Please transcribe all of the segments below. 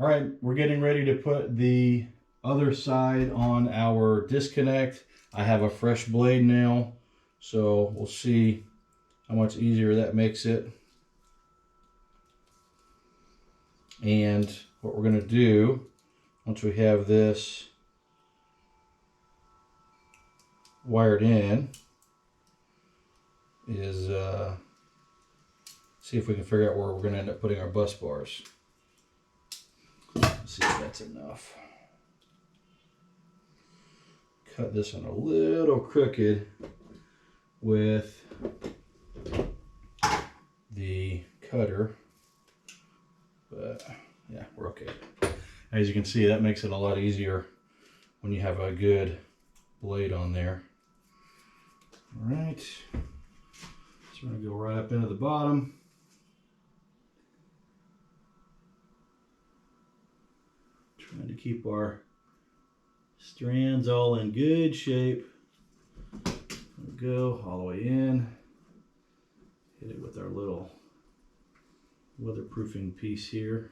All right, we're getting ready to put the other side on our disconnect. I have a fresh blade now, so we'll see how much easier that makes it. And what we're going to do, once we have this wired in, is see if we can figure out where we're going to end up putting our bus bars. Let's see if that's enough. Cut this one a little crooked with the cutter, but yeah, we're okay. As you can see, that makes it a lot easier when you have a good blade on there. All right, so we're gonna go right up into the bottom. Trying to keep our strands all in good shape. There we go, all the way in. Hit it with our little weatherproofing piece here.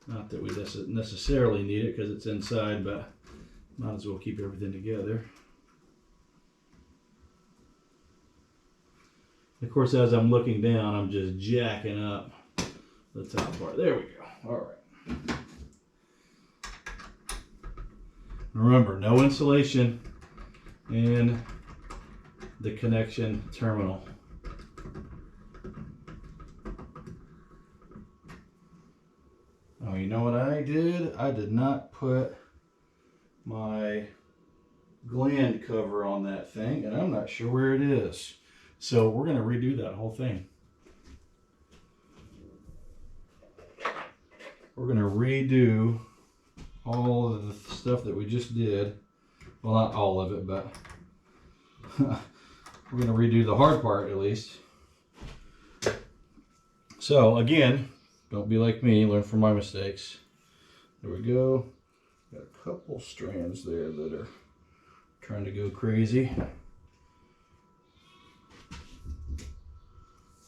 Not that we necessarily need it because it's inside, but might as well keep everything together. Of course, as I'm looking down, I'm just jacking up the top part. There we go. All right. Remember, no insulation in the connection terminal. Oh, you know what I did? I did not put my gland cover on that thing, and I'm not sure where it is. So we're going to redo that whole thing. We're going to redo all of the stuff that we just did. Well, not all of it, but we're going to redo the hard part at least. So again, don't be like me, learn from my mistakes. There we go. Got a couple strands there that are trying to go crazy.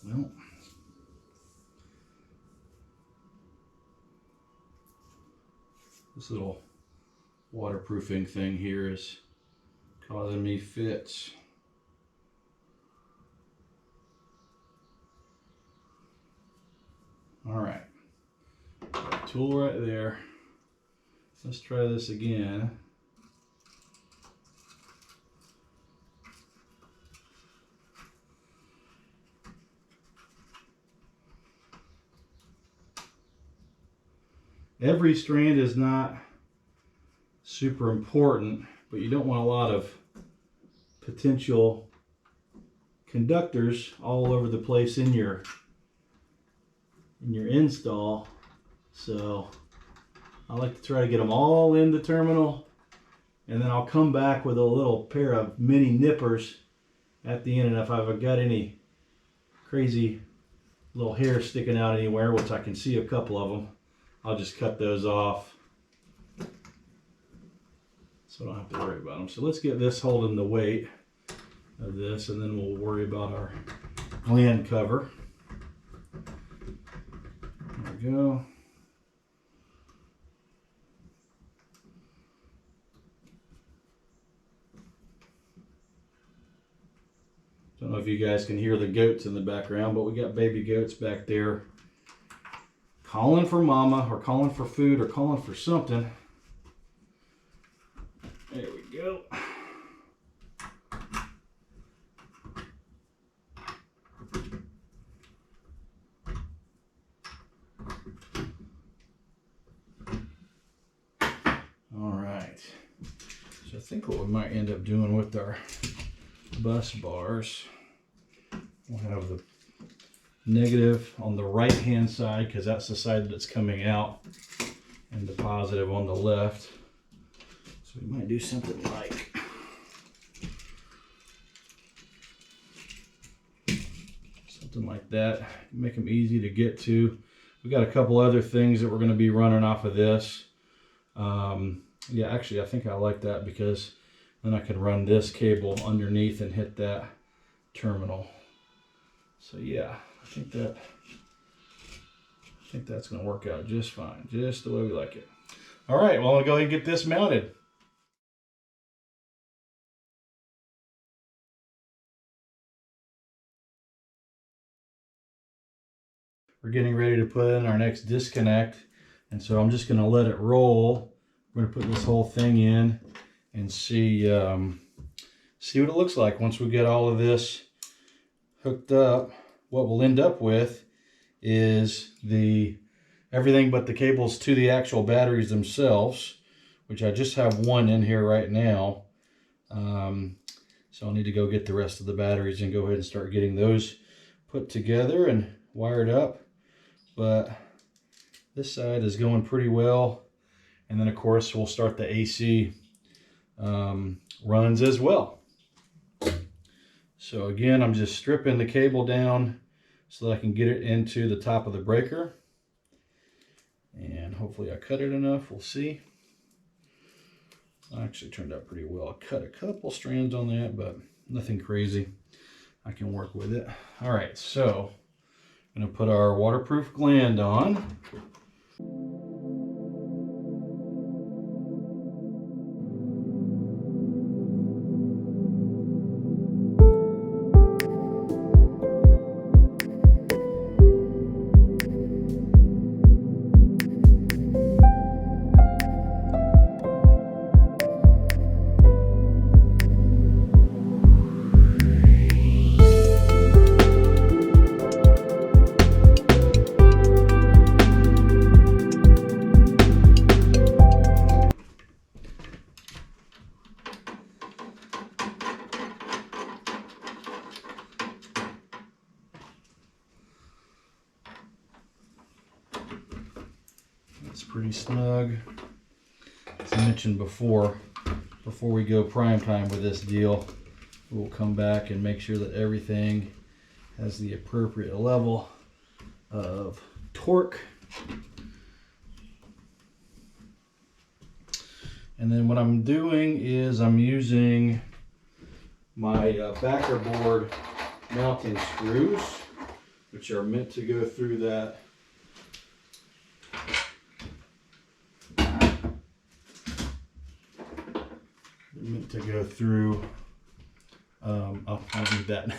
Well, this little waterproofing thing here is causing me fits. All right, tool right there. Let's try this again. Every strand is not super important, but you don't want a lot of potential conductors all over the place in your install. So I like to try to get them all in the terminal, and then I'll come back with a little pair of mini nippers at the end, and if I've got any crazy little hairs sticking out anywhere, which I can see a couple of them, I'll just cut those off so I don't have to worry about them. So let's get this holding the weight of this, and then we'll worry about our gland cover. There we go. Don't know if you guys can hear the goats in the background, but we got baby goats back there calling for mama, or calling for food, or calling for something. There we go. All right. So I think what we might end up doing with our bus bars, we'll have the negative on the right hand side because that's the side that's coming out, and the positive on the left. So we might do something like that, make them easy to get to. We got a couple other things that we're going to be running off of this. Yeah, actually I think I like that because then I can run this cable underneath and hit that terminal. So yeah, I think think that's going to work out just fine, just the way we like it. All right, well, I'm going to go ahead and get this mounted. We're getting ready to put in our next disconnect, and so I'm just going to let it roll. We're going to put this whole thing in and see what it looks like once we get all of this hooked up. What we'll end up with is everything but the cables to the actual batteries themselves, which I just have one in here right now. So I'll need to go get the rest of the batteries and go ahead and start getting those put together and wired up. But this side is going pretty well. And then of course we'll start the AC runs as well. So again, I'm just stripping the cable down so that I can get it into the top of the breaker. And hopefully I cut it enough, we'll see. Actually turned out pretty well. I cut a couple strands on that, but nothing crazy. I can work with it. All right, so I'm gonna put our waterproof gland on. It's pretty snug. As I mentioned before we go prime time with this deal, we'll come back and make sure that everything has the appropriate level of torque. And then what I'm doing is I'm using my backer board mounting screws, which are meant to go through that I'll need that.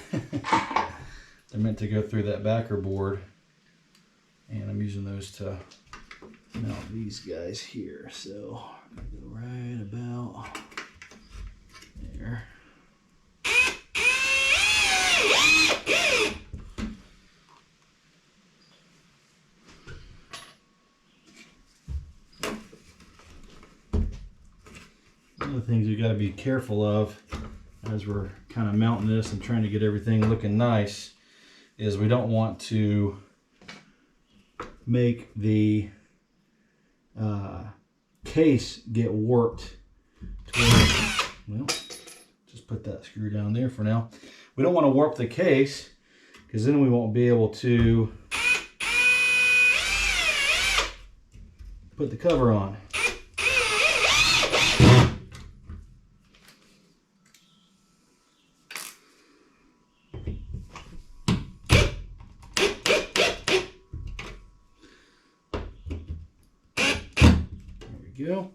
They're meant to go through that backer board, and I'm using those to mount these guys here. So I'm gonna go right about there. One of the things we got to be careful of as we're kind of mounting this and trying to get everything looking nice is we don't want to make the case get warped to where, well, just put that screw down there for now. We don't want to warp the case because then we won't be able to put the cover on. Go.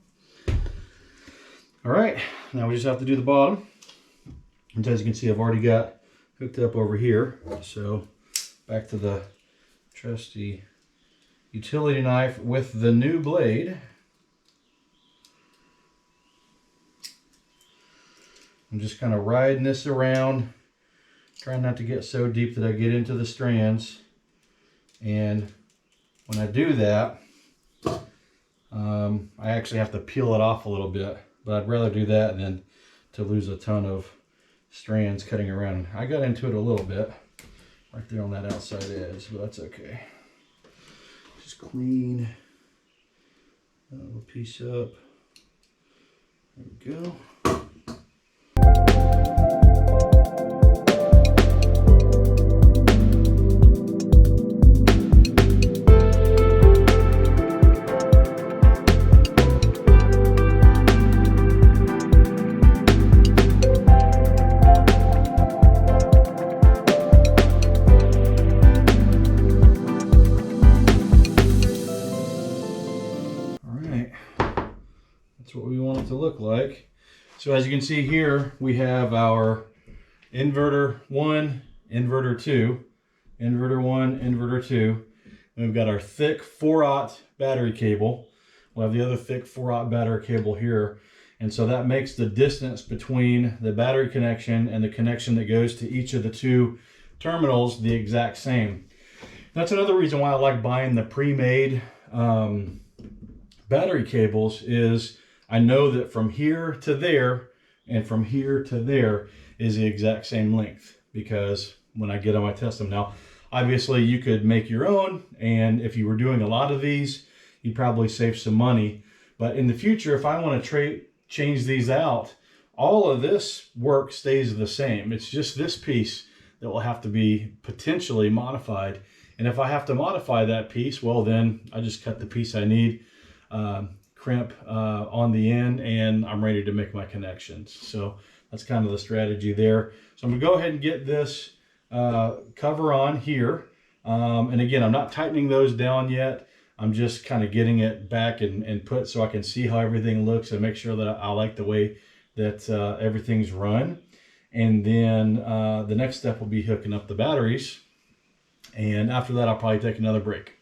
All right, now we just have to do the bottom. And as you can see, I've already got hooked up over here. So back to the trusty utility knife with the new blade. I'm just kind of riding this around, trying not to get so deep that I get into the strands. And when I do that, I actually have to peel it off a little bit, but I'd rather do that than to lose a ton of strands cutting around. I got into it a little bit right there on that outside edge, but that's okay. Just clean that little piece up. There we go. That's what we want it to look like. So as you can see here, we have our inverter 1, inverter 2, inverter 1, inverter 2. And we've got our thick 4-aught battery cable. We'll have the other thick 4-aught battery cable here. And so that makes the distance between the battery connection and the connection that goes to each of the 2 terminals the exact same. That's another reason why I like buying the pre-made battery cables, is I know that from here to there and from here to there is the exact same length, because when I get them, I test them. Now, obviously you could make your own, and if you were doing a lot of these, you'd probably save some money. But in the future, if I want to change these out, all of this work stays the same. It's just this piece that will have to be potentially modified. And if I have to modify that piece, well, then I just cut the piece I need, crimp on the end, and I'm ready to make my connections. So that's kind of the strategy there. So I'm gonna go ahead and get this cover on here. And again, I'm not tightening those down yet. I'm just kind of getting it back and put so I can see how everything looks and make sure that I like the way that everything's run. And then the next step will be hooking up the batteries. And after that, I'll probably take another break.